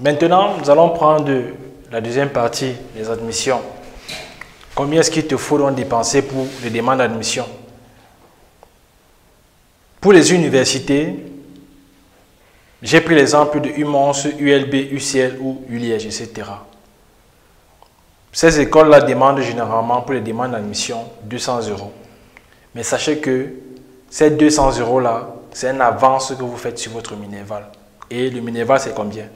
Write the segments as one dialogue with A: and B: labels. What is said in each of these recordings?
A: Maintenant, nous allons prendre la deuxième partie, les admissions. Combien est-ce qu'il te faut donc dépenser pour les demandes d'admission? Pour les universités, j'ai pris l'exemple de UMONS, ULB, UCL ou ULIEG, etc. Ces écoles-là demandent généralement pour les demandes d'admission 200 €. Mais sachez que ces 200 € c'est une avance que vous faites sur votre Minerval. Et le Minerval, c'est combien?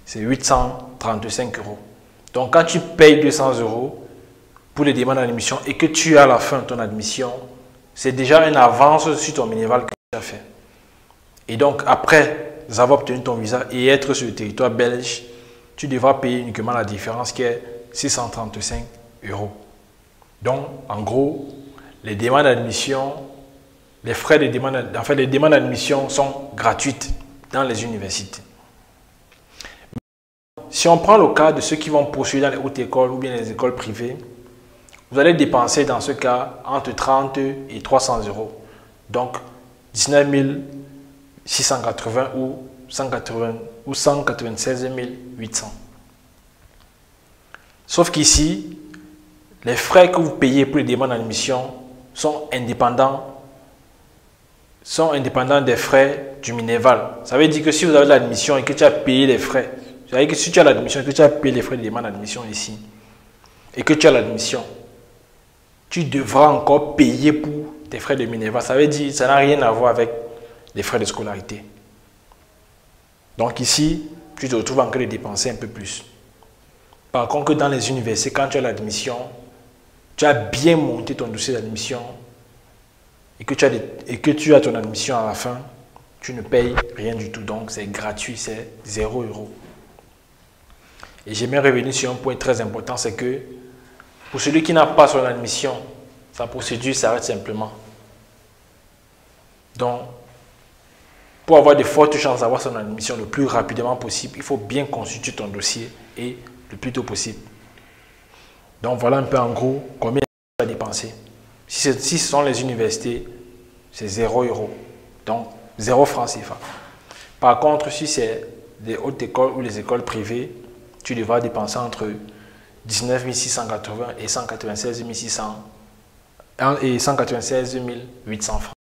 A: C'est 835 €. Donc, quand tu payes 200 € pour les demandes d'admission et que tu as à la fin de ton admission, c'est déjà une avance sur ton Minerval que tu as fait. Et donc, après avoir obtenu ton visa et être sur le territoire belge, tu devras payer uniquement la différence qui est 635 €. Donc, en gros, les demandes d'admission, les frais de demande, les demandes d'admission sont gratuites dans les universités. Si on prend le cas de ceux qui vont poursuivre dans les hautes écoles ou bien les écoles privées, vous allez dépenser dans ce cas entre 30 et 300 €. Donc, 19 680 ou 196 800. Sauf qu'ici, les frais que vous payez pour les demandes d'admission sont indépendants des frais du Minerval. Ça veut dire que si vous avez l'admission et que tu as payé les frais, ça veut dire que si tu as l'admission et que tu as payé les frais de demande d'admission ici, et que tu as l'admission, tu devras encore payer pour tes frais de Minerval. Ça veut dire que ça n'a rien à voir avec les frais de scolarité. Donc ici, tu te retrouves en train de dépenser un peu plus. Par contre, dans les universités, quand tu as l'admission, tu as bien monté ton dossier d'admission et que tu as ton admission à la fin, tu ne payes rien du tout. Donc, c'est gratuit, c'est 0 €. Et j'aimerais revenir sur un point très important, c'est que pour celui qui n'a pas son admission, sa procédure s'arrête simplement. Donc, pour avoir de fortes chances d'avoir son admission le plus rapidement possible, il faut bien constituer ton dossier et le plus tôt possible. Donc, voilà un peu en gros combien tu vas dépenser. Si ce sont les universités, c'est 0 €. Donc, 0 francs CFA. Par contre, si c'est les hautes écoles ou les écoles privées, tu devras dépenser entre 19 680 et 196 800 francs.